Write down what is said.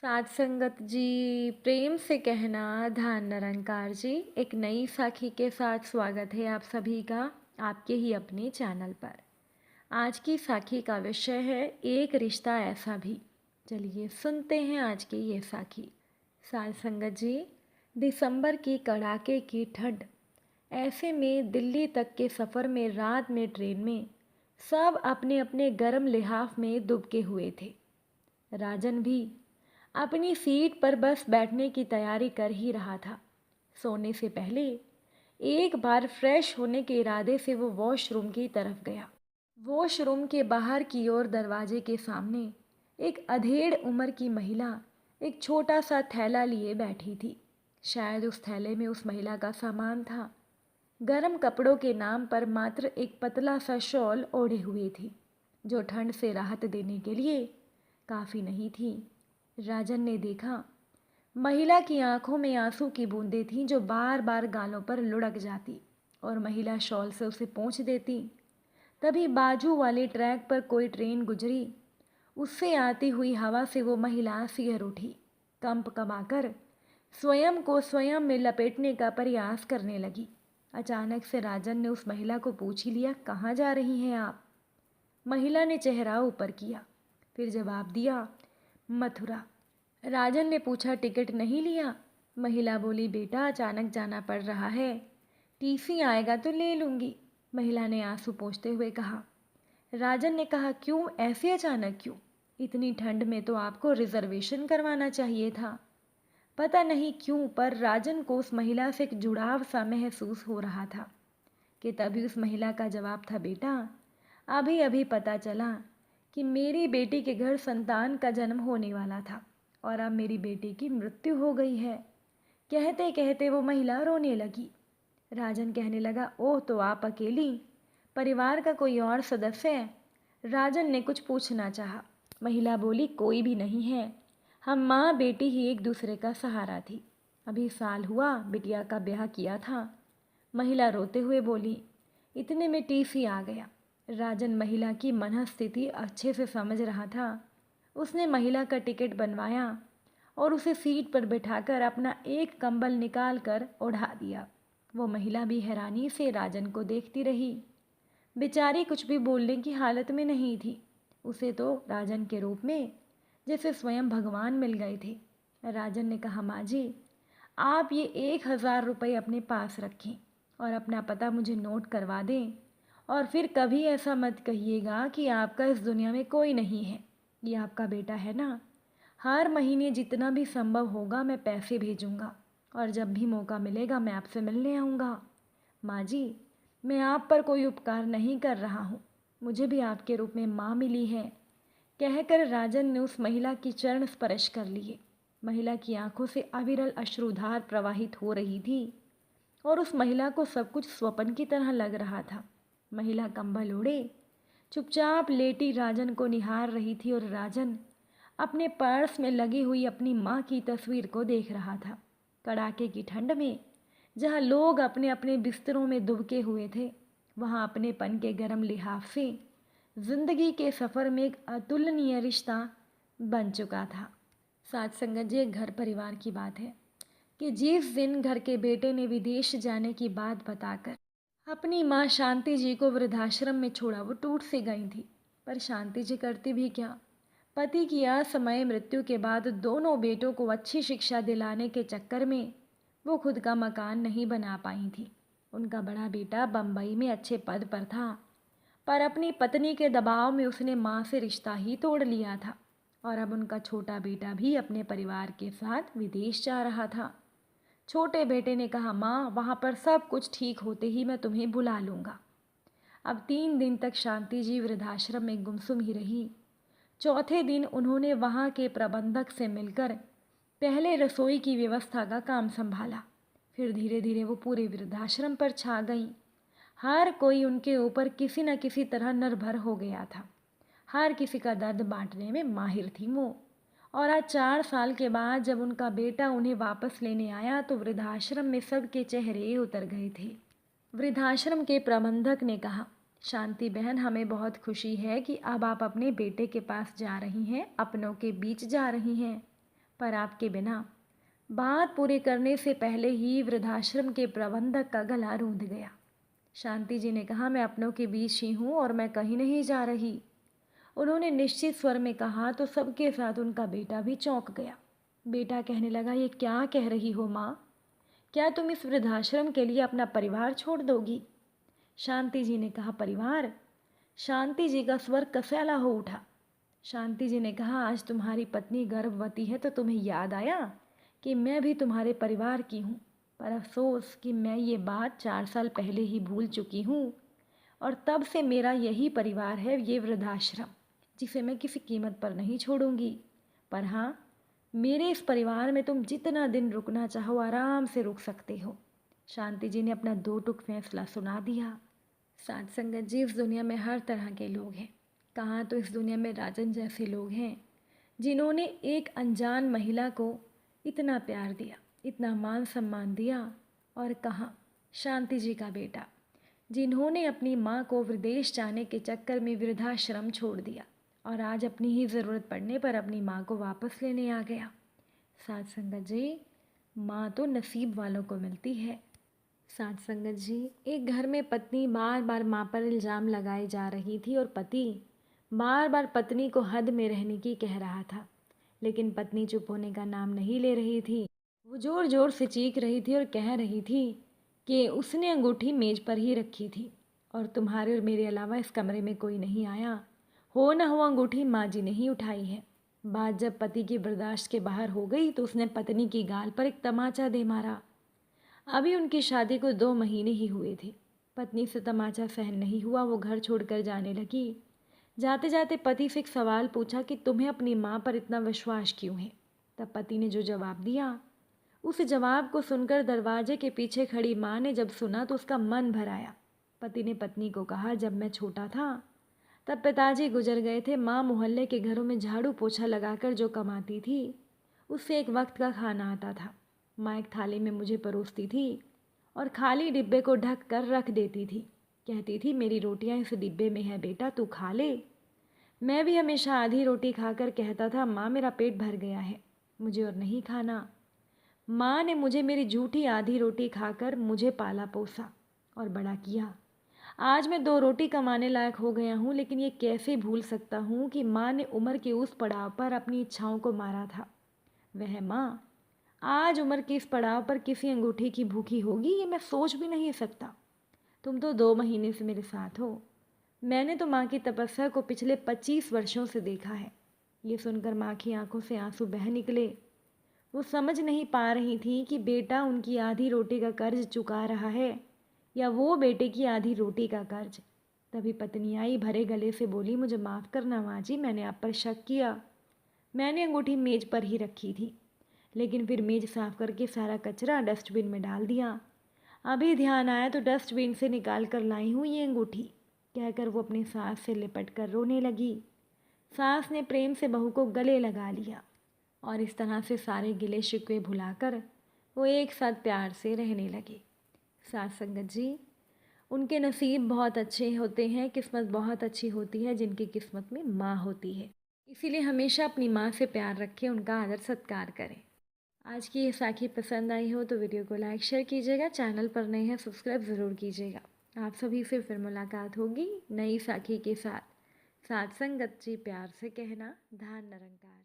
साध संगत जी, प्रेम से कहना धान निरंकार जी। एक नई साखी के साथ स्वागत है आप सभी का आपके ही अपने चैनल पर। आज की साखी का विषय है एक रिश्ता ऐसा भी। चलिए सुनते हैं आज की ये साखी। साध संगत जी, दिसंबर की कड़ाके की ठंड, ऐसे में दिल्ली तक के सफ़र में रात में ट्रेन में सब अपने अपने गर्म लिहाफ में दुबके हुए थे। राजन भी अपनी सीट पर बस बैठने की तैयारी कर ही रहा था। सोने से पहले एक बार फ्रेश होने के इरादे से वो वॉशरूम की तरफ गया। वॉशरूम के बाहर की ओर दरवाजे के सामने एक अधेड़ उम्र की महिला एक छोटा सा थैला लिए बैठी थी। शायद उस थैले में उस महिला का सामान था। गर्म कपड़ों के नाम पर मात्र एक पतला सा शॉल ओढ़े हुए थी, जो ठंड से राहत देने के लिए काफ़ी नहीं थी। राजन ने देखा, महिला की आंखों में आंसू की बूंदें थीं जो बार बार गालों पर लुढ़क जाती और महिला शॉल से उसे पोंछ देती। तभी बाजू वाले ट्रैक पर कोई ट्रेन गुजरी। उससे आती हुई हवा से वो महिला सिहर उठी, कंप कमाकर स्वयं को स्वयं में लपेटने का प्रयास करने लगी। अचानक से राजन ने उस महिला को पूछ ही लिया, कहाँ जा रही हैं आप? महिला ने चेहरा ऊपर किया, फिर जवाब दिया, मथुरा। राजन ने पूछा, टिकट नहीं लिया? महिला बोली, बेटा अचानक जाना पड़ रहा है, टीसी आएगा तो ले लूँगी। महिला ने आंसू पोंछते हुए कहा। राजन ने कहा, क्यों, ऐसे अचानक क्यों? इतनी ठंड में तो आपको रिजर्वेशन करवाना चाहिए था। पता नहीं क्यों पर राजन को उस महिला से एक जुड़ाव सा महसूस हो रहा था कि तभी उस महिला का जवाब था, बेटा अभी अभी पता चला कि मेरी बेटी के घर संतान का जन्म होने वाला था और अब मेरी बेटी की मृत्यु हो गई है। कहते कहते वो महिला रोने लगी। राजन कहने लगा, ओह तो आप अकेली, परिवार का कोई और सदस्य है? राजन ने कुछ पूछना चाहा। महिला बोली, कोई भी नहीं है, हम माँ बेटी ही एक दूसरे का सहारा थी। अभी साल हुआ बिटिया का ब्याह किया था। महिला रोते हुए बोली। इतने में टीसी आ गया। राजन महिला की मनःस्थिति अच्छे से समझ रहा था। उसने महिला का टिकट बनवाया और उसे सीट पर बिठाकर अपना एक कंबल निकाल कर ओढ़ा दिया। वो महिला भी हैरानी से राजन को देखती रही। बेचारी कुछ भी बोलने की हालत में नहीं थी। उसे तो राजन के रूप में जैसे स्वयं भगवान मिल गए थे। राजन ने कहा, माँ जी आप ये 1,000 रुपये अपने पास रखें और अपना पता मुझे नोट करवा दें, और फिर कभी ऐसा मत कहिएगा कि आपका इस दुनिया में कोई नहीं है। ये आपका बेटा है ना। हर महीने जितना भी संभव होगा मैं पैसे भेजूंगा और जब भी मौका मिलेगा मैं आपसे मिलने आऊँगा। माँ जी मैं आप पर कोई उपकार नहीं कर रहा हूँ, मुझे भी आपके रूप में माँ मिली है। कहकर राजन ने उस महिला की चरण स्पर्श कर लिए। महिला की आंखों से अविरल अश्रुधार प्रवाहित हो रही थी और उस महिला को सब कुछ स्वप्न की तरह लग रहा था। महिला कंबल ओढ़े चुपचाप लेटी राजन को निहार रही थी और राजन अपने पर्स में लगी हुई अपनी माँ की तस्वीर को देख रहा था। कड़ाके की ठंड में जहाँ लोग अपने अपने बिस्तरों में दुबके हुए थे, वहाँ अपनेपन के गर्म लिहाफ से जिंदगी के सफ़र में एक अतुलनीय रिश्ता बन चुका था। साथ संगत जी, एक घर परिवार की बात है कि जिस दिन घर के बेटे ने विदेश जाने की बात बताकर अपनी माँ शांति जी को वृद्धाश्रम में छोड़ा, वो टूट सी गई थी। पर शांति जी करती भी क्या। पति की असमय मृत्यु के बाद दोनों बेटों को अच्छी शिक्षा दिलाने के चक्कर में वो खुद का मकान नहीं बना पाई थी। उनका बड़ा बेटा बम्बई में अच्छे पद पर था, पर अपनी पत्नी के दबाव में उसने माँ से रिश्ता ही तोड़ लिया था और अब उनका छोटा बेटा भी अपने परिवार के साथ विदेश जा रहा था। छोटे बेटे ने कहा, माँ वहाँ पर सब कुछ ठीक होते ही मैं तुम्हें बुला लूँगा। अब 3 दिन तक शांति जी वृद्धाश्रम में गुमसुम ही रही। चौथे दिन उन्होंने वहाँ के प्रबंधक से मिलकर पहले रसोई की व्यवस्था का काम संभाला। फिर धीरे धीरे वो पूरे वृद्धाश्रम पर छा गई। हर कोई उनके ऊपर किसी न किसी तरह निर्भर हो गया था। हर किसी का दर्द बांटने में माहिर थी वो। और आज 4 साल के बाद जब उनका बेटा उन्हें वापस लेने आया तो वृद्धाश्रम में सबके चेहरे उतर गए थे। वृद्धाश्रम के प्रबंधक ने कहा, शांति बहन हमें बहुत खुशी है कि अब आप अपने बेटे के पास जा रही हैं, अपनों के बीच जा रही हैं। पर आपके बिना बात पूरी करने से पहले ही वृद्धाश्रम के प्रबंधक का गला रूंध गया। शांति जी ने कहा, मैं अपनों के बीच ही हूँ और मैं कहीं नहीं जा रही। उन्होंने निश्चित स्वर में कहा तो सबके साथ उनका बेटा भी चौंक गया। बेटा कहने लगा, ये क्या कह रही हो माँ? क्या तुम इस वृद्धाश्रम के लिए अपना परिवार छोड़ दोगी? शांति जी ने कहा, परिवार? शांति जी का स्वर कसैला हो उठा। शांति जी ने कहा, आज तुम्हारी पत्नी गर्भवती है तो तुम्हें याद आया कि मैं भी तुम्हारे परिवार की हूँ। पर अफसोस कि मैं ये बात 4 साल पहले ही भूल चुकी हूँ और तब से मेरा यही परिवार है, ये वृद्धाश्रम, जिसे मैं किसी कीमत पर नहीं छोड़ूंगी। पर हाँ, मेरे इस परिवार में तुम जितना दिन रुकना चाहो आराम से रुक सकते हो। शांति जी ने अपना 2 टूक फैसला सुना दिया। साथ संगत जी, इस दुनिया में हर तरह के लोग हैं। कहाँ तो इस दुनिया में राजन जैसे लोग हैं जिन्होंने एक अनजान महिला को इतना प्यार दिया, इतना मान सम्मान दिया, और कहाँ शांति जी का बेटा जिन्होंने अपनी माँ को विदेश जाने के चक्कर में वृद्धाश्रम छोड़ दिया और आज अपनी ही ज़रूरत पड़ने पर अपनी माँ को वापस लेने आ गया। साथ संगत जी, माँ तो नसीब वालों को मिलती है। साथ संगत जी, एक घर में पत्नी बार बार माँ पर इल्ज़ाम लगाई जा रही थी और पति बार बार पत्नी को हद में रहने की कह रहा था, लेकिन पत्नी चुप होने का नाम नहीं ले रही थी। वो ज़ोर ज़ोर से चीख रही थी और कह रही थी कि उसने अंगूठी मेज पर ही रखी थी और तुम्हारे और मेरे अलावा इस कमरे में कोई नहीं आया। हो न हो अंगूठी माँ जी ने ही उठाई है। बात जब पति की बर्दाश्त के बाहर हो गई तो उसने पत्नी की गाल पर एक तमाचा दे मारा। अभी उनकी शादी को 2 महीने ही हुए थे। पत्नी से तमाचा सहन नहीं हुआ, वो घर छोड़कर जाने लगी। जाते जाते पति से एक सवाल पूछा कि तुम्हें अपनी माँ पर इतना विश्वास क्यों है? तब पति ने जो जवाब दिया, उस जवाब को सुनकर दरवाजे के पीछे खड़ी माँ ने जब सुना तो उसका मन भर आया। पति ने पत्नी को कहा, जब मैं छोटा था तब पिताजी गुजर गए थे। माँ मोहल्ले के घरों में झाड़ू पोछा लगाकर जो कमाती थी उससे एक वक्त का खाना आता था। माँ एक थाली में मुझे परोसती थी और खाली डिब्बे को ढक कर रख देती थी। कहती थी, मेरी रोटियां इस डिब्बे में है बेटा, तू खा ले। मैं भी हमेशा आधी रोटी खाकर कहता था, माँ मेरा पेट भर गया है, मुझे और नहीं खाना। माँ ने मुझे मेरी झूठी आधी रोटी खाकर मुझे पाला पोसा और बड़ा किया। आज मैं 2 रोटी कमाने लायक हो गया हूँ, लेकिन ये कैसे भूल सकता हूँ कि माँ ने उम्र के उस पड़ाव पर अपनी इच्छाओं को मारा था। वह माँ आज उम्र के इस पड़ाव पर किसी अंगूठी की भूखी होगी, ये मैं सोच भी नहीं सकता। तुम तो 2 महीने से मेरे साथ हो। मैंने तो माँ की तपस्या को पिछले 25 वर्षों से देखा है। ये सुनकर माँ की आंखों से आंसू बह निकले। वो समझ नहीं पा रही थी कि बेटा उनकी आधी रोटी का कर्ज चुका रहा है या वो बेटे की आधी रोटी का कर्ज। तभी पत्नी आई, भरे गले से बोली, मुझे माफ़ करना माँ जी, मैंने आप पर शक किया। मैंने अंगूठी मेज पर ही रखी थी, लेकिन फिर मेज साफ करके सारा कचरा डस्टबिन में डाल दिया। अभी ध्यान आया तो डस्टबिन से निकाल कर लाई हूँ ये अंगूठी, कहकर वो अपनी सास से लिपट कर रोने लगी। सास ने प्रेम से बहू को गले लगा लिया और इस तरह से सारे गिले शिकवे भुलाकर वो एक साथ प्यार से रहने लगे। साथ संगत जी, उनके नसीब बहुत अच्छे होते हैं, किस्मत बहुत अच्छी होती है जिनकी किस्मत में माँ होती है। इसीलिए हमेशा अपनी माँ से प्यार रखें, उनका आदर सत्कार करें। आज की ये साखी पसंद आई हो तो वीडियो को लाइक शेयर कीजिएगा। चैनल पर नए हैं सब्सक्राइब ज़रूर कीजिएगा। आप सभी से फिर मुलाकात होगी नई साखी के साथ। साथ संगत जी, प्यार से कहना, धान निरंकार।